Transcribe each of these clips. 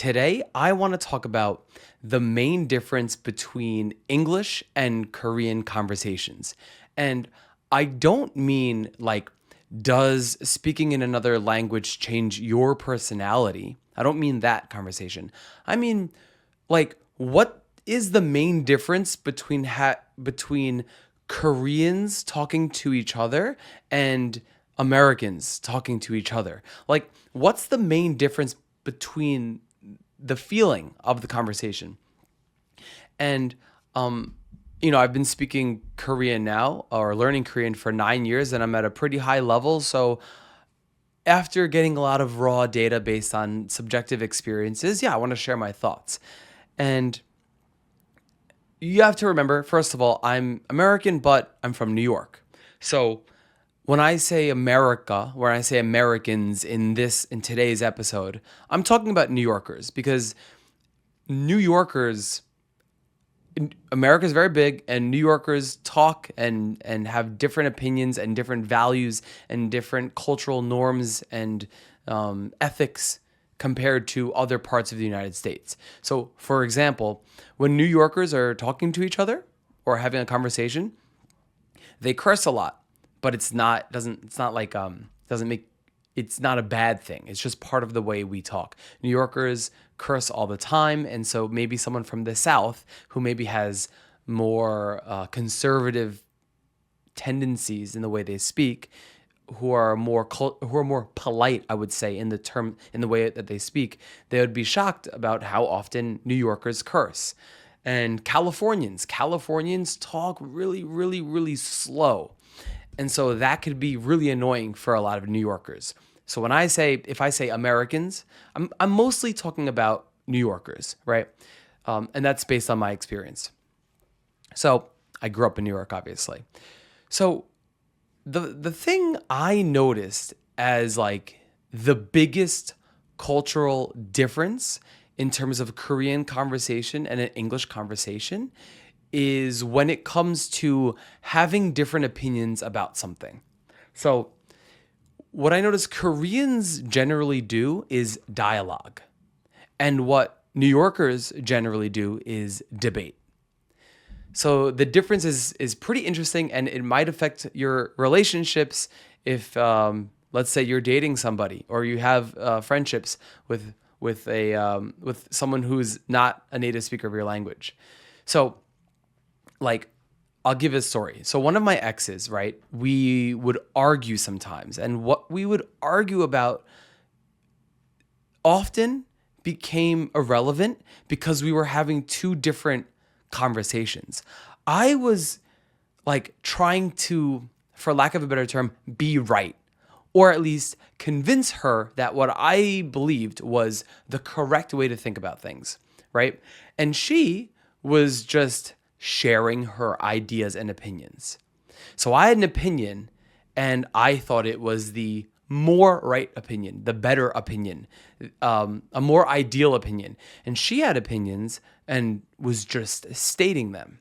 Today, I want to talk about the main difference between English and Korean conversations. And I don't mean like, does speaking in another language change your personality? I don't mean that conversation. I mean, like, what is the main difference between Koreans talking to each other and Americans talking to each other? Like, what's the main difference between the feeling of the conversation? And I've been speaking Korean now or learning Korean for 9 years, and I'm at a pretty high level. So after getting a lot of raw data based on subjective experiences, yeah, I want to share my thoughts. And you have to remember, first of all, I'm American, but I'm from New York. So when I say America, when I say Americans in today's episode, I'm talking about New Yorkers because New Yorkers America is very big, and New Yorkers talk and have different opinions and different values and different cultural norms and ethics compared to other parts of the United States. So, for example, when New Yorkers are talking to each other or having a conversation, they curse a lot, but doesn't make it's not a bad thing. It's just part of the way we talk. New Yorkers curse all the time, and so maybe someone from the South who maybe has more conservative tendencies in the way they speak, who are more polite, I would say, in the way that they speak, they would be shocked about how often New Yorkers curse. And Californians talk really, really, really slow. And so that could be really annoying for a lot of New Yorkers. So if I say Americans, I'm mostly talking about New Yorkers, right? And that's based on my experience. So I grew up in New York, obviously. So the thing I noticed as like the biggest cultural difference in terms of Korean conversation and an English conversation is when it comes to having different opinions about something. So what I notice Koreans generally do is dialogue. And what New Yorkers generally do is debate. So the difference is pretty interesting, and it might affect your relationships if, let's say, you're dating somebody or you have friendships with someone who's not a native speaker of your language. So, like, I'll give a story. So one of my exes, right? We would argue sometimes, and what we would argue about often became irrelevant because we were having two different conversations. I was like trying to, for lack of a better term, be right, or at least convince her that what I believed was the correct way to think about things, right? And she was just sharing her ideas and opinions. So I had an opinion, and I thought it was the more right opinion, the better opinion, a more ideal opinion. And she had opinions and was just stating them.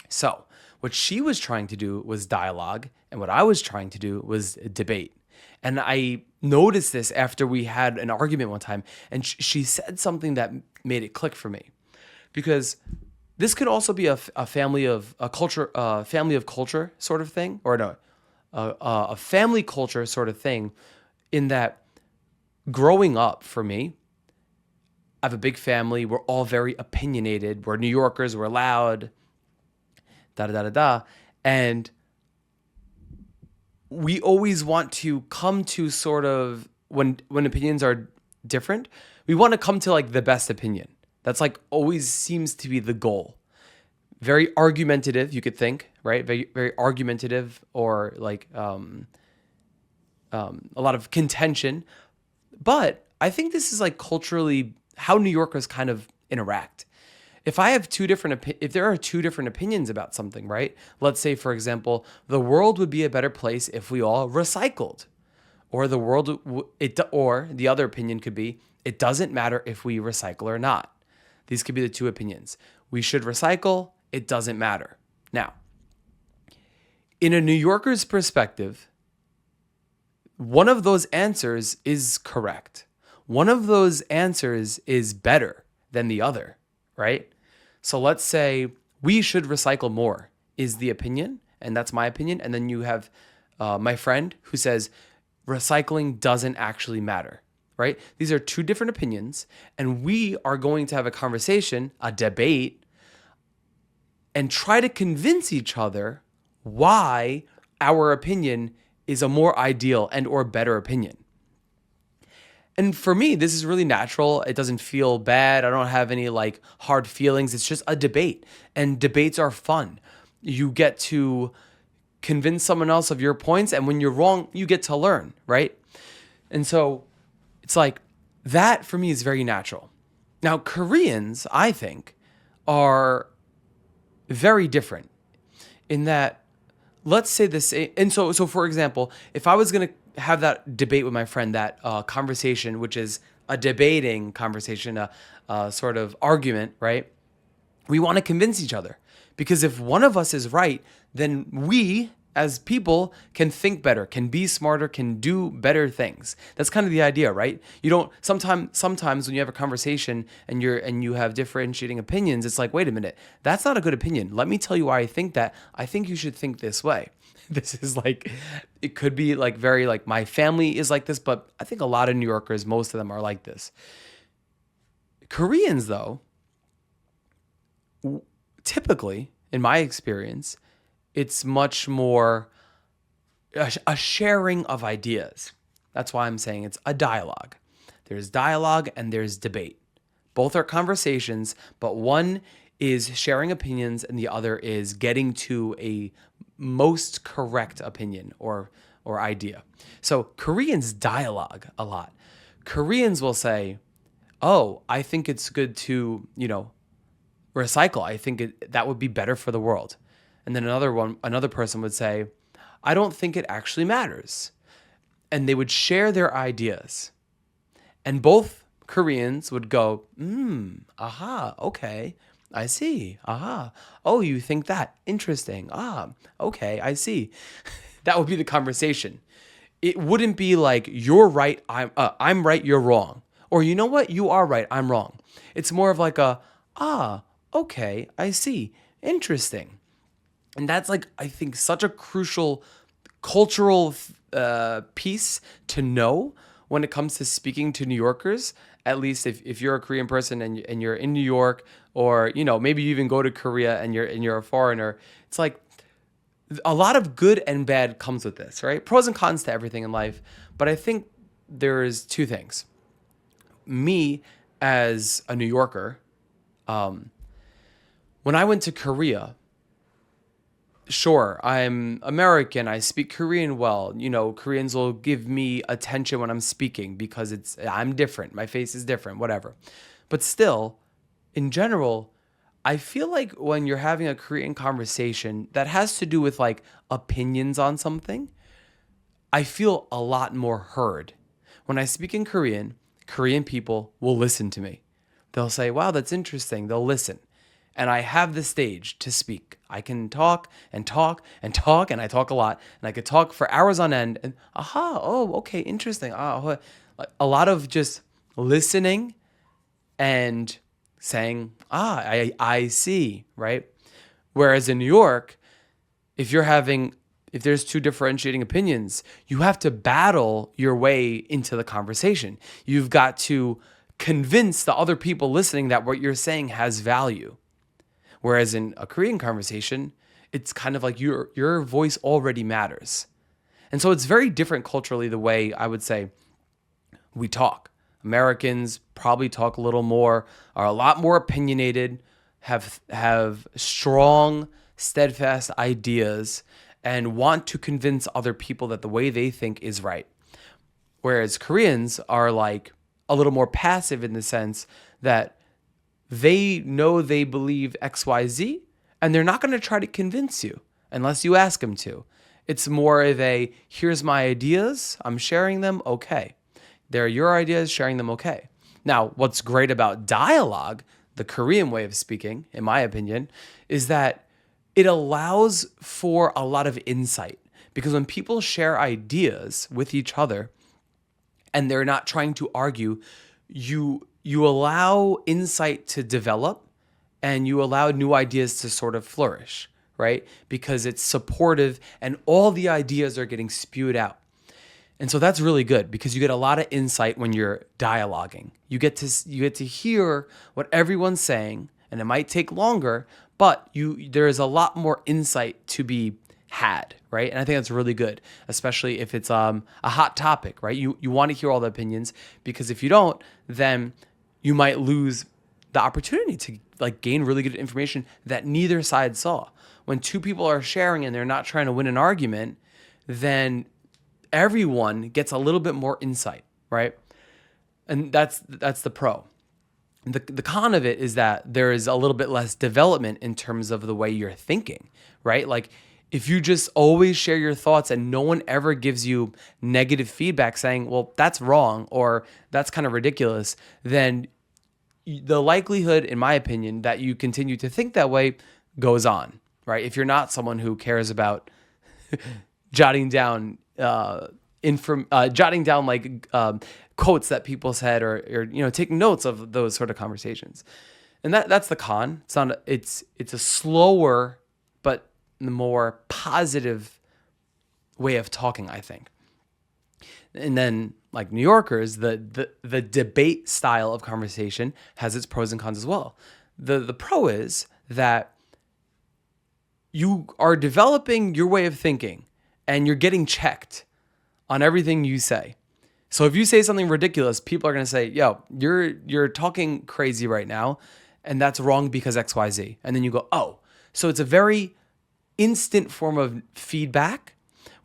So what she was trying to do was dialogue, and what I was trying to do was debate. And I noticed this after we had an argument one time, and she said something that made it click for me, because this could also be a family of culture sort of thing, or no, a family culture sort of thing, in that growing up for me, I have a big family. We're all very opinionated. We're New Yorkers. We're loud, da da da da da, and we always want to come to sort of when opinions are different, we want to come to like the best opinion. That's like always seems to be the goal. Very argumentative, you could think, right? Very, very argumentative, or like a lot of contention. But I think this is like culturally how New Yorkers kind of interact. If there are two different opinions about something, right? Let's say, for example, the world would be a better place if we all recycled, or or the other opinion could be, it doesn't matter if we recycle or not. These could be the two opinions. We should recycle. It doesn't matter. Now, in a New Yorker's perspective, one of those answers is correct. one of those answers is better than the other, right? So let's say we should recycle more is the opinion, and that's my opinion. And then you have my friend who says recycling doesn't actually matter, right? These are two different opinions, and we are going to have a conversation, a debate, and try to convince each other why our opinion is a more ideal and or better opinion. And for me, this is really natural. It doesn't feel bad. I don't have any like hard feelings. It's just a debate. And debates are fun. You get to convince someone else of your points. And when you're wrong, you get to learn, right? And so it's like that for me is very natural. Now, Koreans, I think, are very different in that, let's say this. And so for example, if I was going to have that debate with my friend, that conversation, which is a debating conversation, a sort of argument, right? We want to convince each other because if one of us is right, then we as people can think better, can be smarter, can do better things. That's kind of the idea, right? You don't sometimes when you have a conversation and you have differentiating opinions, it's like, wait a minute, that's not a good opinion. Let me tell you why I think that. I think you should think this way. This is like, it could be like very like my family is like this, but I think a lot of New Yorkers, most of them are like this. Koreans, though, typically, in my experience, it's much more a sharing of ideas. That's why I'm saying it's a dialogue. There's dialogue and there's debate. Both are conversations, but one is sharing opinions and the other is getting to a most correct opinion or idea. So Koreans dialogue a lot. Koreans will say, "Oh, I think it's good to, recycle. I think that would be better for the world." And then another person would say, "I don't think it actually matters." And they would share their ideas. And both Koreans would go, aha, okay, I see. Aha. Oh, you think that? Interesting. Ah, okay, I see. That would be the conversation. It wouldn't be like, you're right, I'm right, you're wrong. Or you know what? You are right, I'm wrong. It's more of like okay, I see. Interesting. And that's like, I think, such a crucial cultural piece to know when it comes to speaking to New Yorkers. At least if you're a Korean person and you're in New York, or maybe you even go to Korea and you're a foreigner, it's like a lot of good and bad comes with this, right? Pros and cons to everything in life. But I think there's two things. Me as a New Yorker, when I went to Korea, sure, I'm American. I speak Korean well. Koreans will give me attention when I'm speaking because I'm different. My face is different, whatever. But still, in general, I feel like when you're having a Korean conversation that has to do with like opinions on something, I feel a lot more heard. When I speak in Korean, Korean people will listen to me. They'll say, "Wow, that's interesting." They'll listen. And I have the stage to speak. I can talk and talk and talk, and I talk a lot. And I could talk for hours on end. And okay, interesting. A lot of just listening and saying, I see, right? Whereas in New York, if there's two differentiating opinions, you have to battle your way into the conversation. You've got to convince the other people listening that what you're saying has value. Whereas in a Korean conversation, it's kind of like your voice already matters. And so it's very different culturally the way I would say we talk. Americans probably talk a little more, are a lot more opinionated, have strong, steadfast ideas, and want to convince other people that the way they think is right. Whereas Koreans are like a little more passive in the sense that they know they believe XYZ, and they're not going to try to convince you unless you ask them to. It's more of here's my ideas, I'm sharing them, okay. They're your ideas, sharing them, okay. Now, what's great about dialogue, the Korean way of speaking, in my opinion, is that it allows for a lot of insight. Because when people share ideas with each other, and they're not trying to argue, you allow insight to develop and you allow new ideas to sort of flourish, right? Because it's supportive and all the ideas are getting spewed out. And so that's really good because you get a lot of insight when you're dialoguing. You get to hear what everyone's saying, and it might take longer, but there is a lot more insight to be had, right? And I think that's really good, especially if it's a hot topic, right? You want to hear all the opinions, because if you don't, then you might lose the opportunity to like gain really good information that neither side saw. When two people are sharing and they're not trying to win an argument, then everyone gets a little bit more insight, right? And that's the pro. The con of it is that there is a little bit less development in terms of the way you're thinking, right? Like if you just always share your thoughts and no one ever gives you negative feedback saying, well, that's wrong or that's kind of ridiculous, then the likelihood, in my opinion, that you continue to think that way goes on, right? If you're not someone who cares about jotting down quotes that people said, or taking notes of those sort of conversations, and that's the con. It's a slower but more positive way of talking, I think. And then, like New Yorkers, the debate style of conversation has its pros and cons as well. The pro is that you are developing your way of thinking and you're getting checked on everything you say. So if you say something ridiculous, people are going to say, yo, you're talking crazy right now, and that's wrong because XYZ. And then you go, oh. So it's a very instant form of feedback,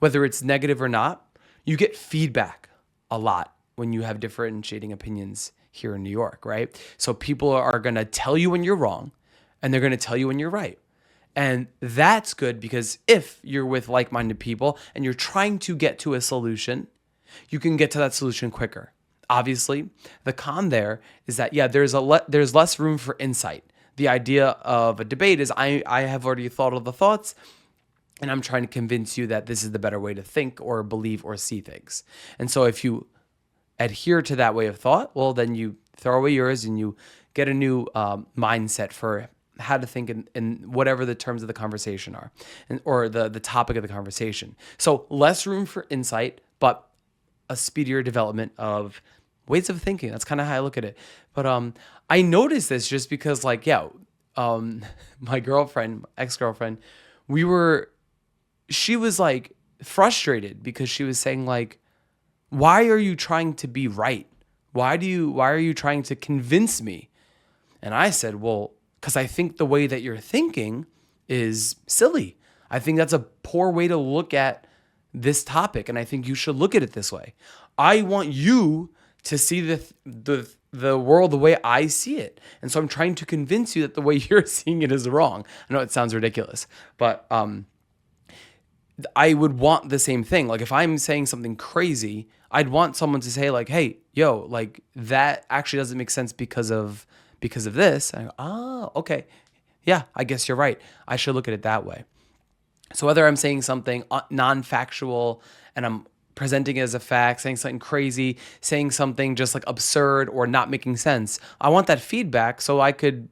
whether it's negative or not. You get feedback a lot when you have differentiating opinions here in New York, right? So people are going to tell you when you're wrong, and they're going to tell you when you're right. And that's good because if you're with like-minded people and you're trying to get to a solution, you can get to that solution quicker. Obviously, the con there is that, there's less room for insight. The idea of a debate is I have already thought of the thoughts, and I'm trying to convince you that this is the better way to think or believe or see things. And so if you adhere to that way of thought, well, then you throw away yours and you get a new mindset for how to think in whatever the terms of the conversation are, or the topic of the conversation. So less room for insight, but a speedier development of ways of thinking. That's kind of how I look at it. But I noticed this just because, like, my girlfriend, ex-girlfriend, she was like frustrated because she was saying like, why are you trying to be right? Why are you trying to convince me? And I said, well, because I think the way that you're thinking is silly. I think that's a poor way to look at this topic, and I think you should look at it this way. I want you to see the world the way I see it. And so I'm trying to convince you that the way you're seeing it is wrong. I know it sounds ridiculous, but I would want the same thing. Like if I'm saying something crazy, I'd want someone to say like, hey, yo, like that actually doesn't make sense because of this. And I go, oh, okay. Yeah, I guess you're right. I should look at it that way. So whether I'm saying something non-factual and I'm presenting it as a fact, saying something crazy, saying something just like absurd or not making sense, I want that feedback so I could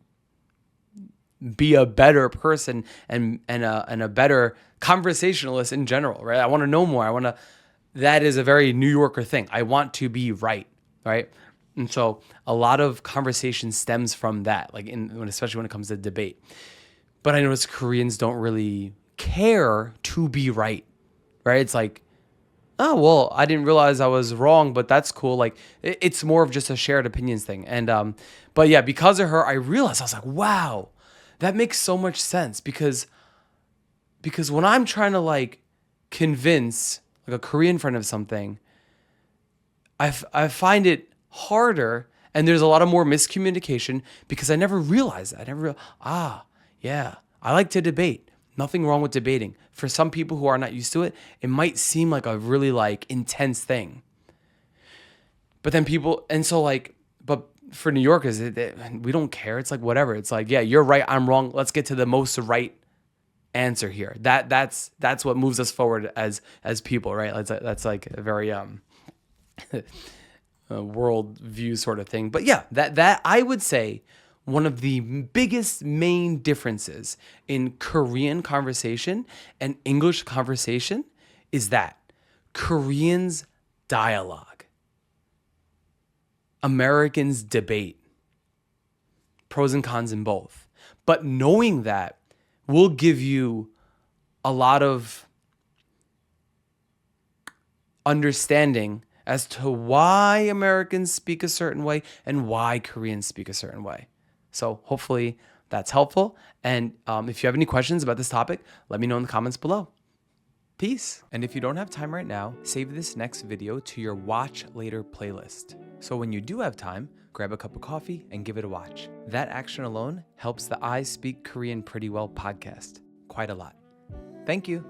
be a better person and a better conversationalist in general, right? I want to know more. That is a very New Yorker thing. I want to be right? And so a lot of conversation stems from that, like especially when it comes to debate. But I notice Koreans don't really care to be right? It's like, oh, well, I didn't realize I was wrong, but that's cool. Like it's more of just a shared opinions thing. And, but yeah, because of her, I realized, I was like, wow, that makes so much sense because when I'm trying to like convince like a Korean friend of something, I find it harder, and there's a lot of more miscommunication because I never realized that. I like to debate. Nothing wrong with debating. For some people who are not used to it, it might seem like a really like intense thing. But then but for New Yorkers, we don't care. It's like whatever. It's like, yeah, you're right, I'm wrong. Let's get to the most right answer here. That's what moves us forward as people, right? That's like a very world view sort of thing. But yeah, that I would say one of the biggest main differences in Korean conversation and English conversation is that Koreans dialogue, Americans debate, pros and cons in both. But knowing that will give you a lot of understanding as to why Americans speak a certain way and why Koreans speak a certain way. So hopefully that's helpful. And if you have any questions about this topic, let me know in the comments below. Peace. And if you don't have time right now, save this next video to your watch later playlist. So when you do have time, grab a cup of coffee and give it a watch. That action alone helps the I Speak Korean Pretty Well podcast quite a lot. Thank you.